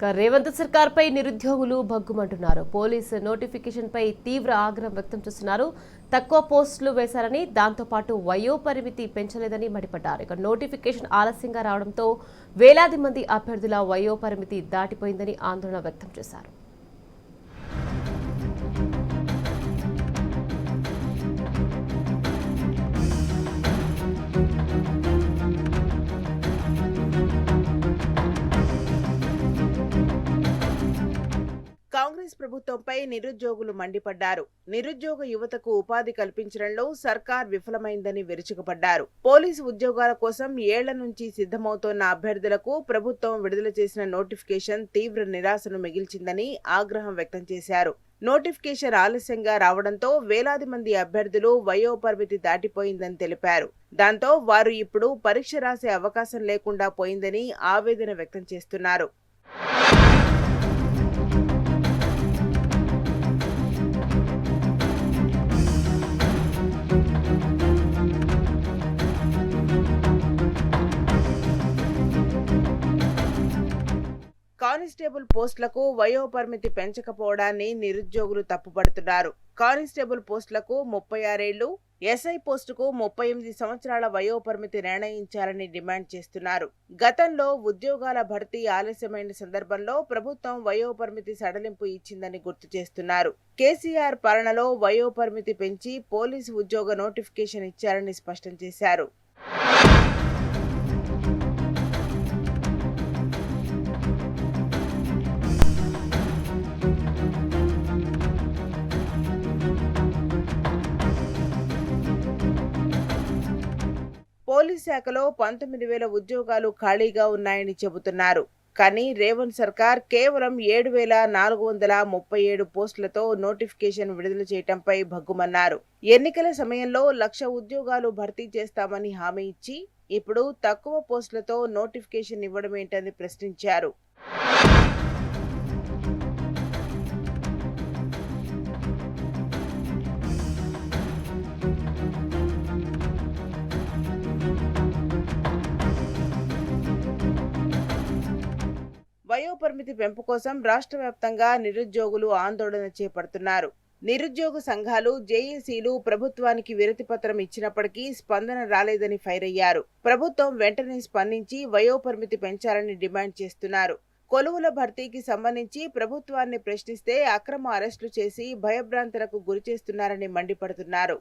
రేవంత్ సర్కార్ పై నిరుద్యోగులు భగ్గుమంటున్నారు. Police notification పై తీవ్ర ఆగ్రహం వ్యక్తం చేస్తున్నారు. తక్కువ పోస్టులు వేశారని, దాంతో పాటు వయో పరిమితి పెంచలేదని మండిపడ్డారు. నోటిఫికేషన్ ఆలస్యంగా రావడంతో వేలాది మంది అభ్యర్థుల వయో పరిమితి దాటిపోయిందని ఆందోళన వ్యక్తం చేశారు. కాంగ్రెస్ ప్రభుత్వంపై నిరుద్యోగులు మండిపడ్డారు. నిరుద్యోగ యువతకు ఉపాధి కల్పించడంలో సర్కార్ విఫలమైందని విరుచుకుపడ్డారు. పోలీసు ఉద్యోగాల కోసం ఏళ్ల నుంచి సిద్ధమవుతోన్న అభ్యర్థులకు ప్రభుత్వం విడుదల చేసిన నోటిఫికేషన్ తీవ్ర నిరాశను మిగిల్చిందని ఆగ్రహం వ్యక్తం చేశారు. నోటిఫికేషన్ ఆలస్యంగా రావడంతో వేలాది మంది అభ్యర్థులు వయో పరిమితి దాటిపోయిందని తెలిపారు. దాంతో వారు ఇప్పుడు పరీక్ష రాసే అవకాశం లేకుండా పోయిందని ఆవేదన వ్యక్తం చేస్తున్నారు. కానిస్టేబుల్ పోస్టులకు వయో పరిమితి పెంచకపోవడాన్ని నిరుద్యోగులు తప్పుపడుతున్నారు. కానిస్టేబుల్ పోస్టులకు 36 ఏళ్లు, ఎస్ఐ పోస్టుకు 38 సంవత్సరాల వయో పరిమితి నిర్ణయించాలని డిమాండ్ చేస్తున్నారు. గతంలో ఉద్యోగాల భర్తీ ఆలస్యమైన సందర్భంలో ప్రభుత్వం వయో పరిమితి సడలింపు ఇచ్చిందని గుర్తు చేస్తున్నారు. కేసీఆర్ పాలనలో వయో పరిమితి పెంచి పోలీసు ఉద్యోగ నోటిఫికేషన్ ఇచ్చారని స్పష్టం చేశారు. పోలీస్ శాఖలో 19,000 ఉద్యోగాలు ఖాళీగా ఉన్నాయని చెబుతున్నారు. కానీ రేవంత్ సర్కార్ కేవలం 7,437 పోస్టులతో నోటిఫికేషన్ విడుదల చేయడంపై భగ్గుమన్నారు. ఎన్నికల సమయంలో 1,00,000 ఉద్యోగాలు భర్తీ చేస్తామని హామీ ఇచ్చి ఇప్పుడు తక్కువ పోస్టులతో నోటిఫికేషన్ ఇవ్వడమేంటని ప్రశ్నించారు. వయోపరిమితి పెంపు కోసం రాష్ట్ర వ్యాప్తంగా నిరుద్యోగులు ఆందోళన చేపడుతున్నారు. నిరుద్యోగ సంఘాలు, జేఏసీలు ప్రభుత్వానికి వినతి పత్రం ఇచ్చినప్పటికీ స్పందన రాలేదని ఫైర్ అయ్యారు. ప్రభుత్వం వెంటనే స్పందించి వయోపరిమితి పెంచాలని డిమాండ్ చేస్తున్నారు. కొలువుల భర్తీకి సంబంధించి ప్రభుత్వాన్ని ప్రశ్నిస్తే అక్రమ అరెస్టులు చేసి భయభ్రాంతులకు గురి చేస్తున్నారని మండిపడుతున్నారు.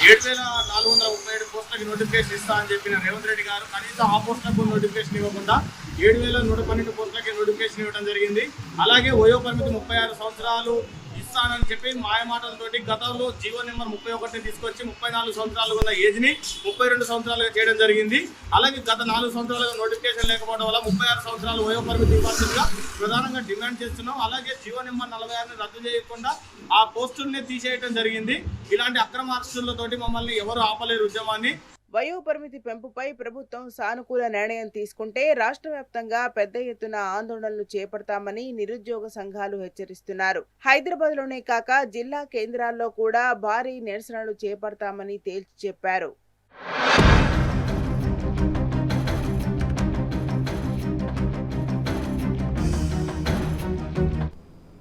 7,437 పోస్టులకి నోటిఫికేషన్ ఇస్తా అని చెప్పిన రేవంత్ రెడ్డి గారు కనీసం ఆ పోస్టులకు నోటిఫికేషన్ ఇవ్వకుండా 7,112 పోస్టులకి నోటిఫికేషన్ ఇవ్వడం జరిగింది. అలాగే వయో పరిమితి 36 సంవత్సరాలు ఇస్తానని చెప్పి మాయమాటలతోటి గతంలో జీవో నెంబర్ 31 తీసుకొచ్చి 34 సంవత్సరాలు ఉన్న ఏజ్ని 32 సంవత్సరాలుగా చేయడం జరిగింది. అలాగే గత 4 సంవత్సరాలుగా నోటిఫికేషన్ లేకపోవడం వల్ల 36 సంవత్సరాలు వయో పరిమితి ఇవ్వాల్సిందిగా ప్రధానంగా డిమాండ్ చేస్తున్నాం. అలాగే జీవో నెంబర్ 46ని రద్దు చేయకుండా ఆ పోస్టుల్ని తీసేయడం జరిగింది. ఇలాంటి అక్రమ అరెస్టులతోటి మమ్మల్ని ఎవరు ఆపలేరు ఉద్యమాన్ని. వయో పరిమితి పెంపుపై ప్రభుత్వం సానుకూల నిర్ణయం తీసుకుంటే రాష్ట్ర వ్యాప్తంగా పెద్ద ఎత్తున ఆందోళనలు చేపడతామని నిరుద్యోగ సంఘాలు హెచ్చరిస్తున్నారు. హైదరాబాద్లోనే కాక జిల్లా కేంద్రాల్లో కూడా భారీ నిరసనలు చేపడతామని తేల్చి చెప్పారు.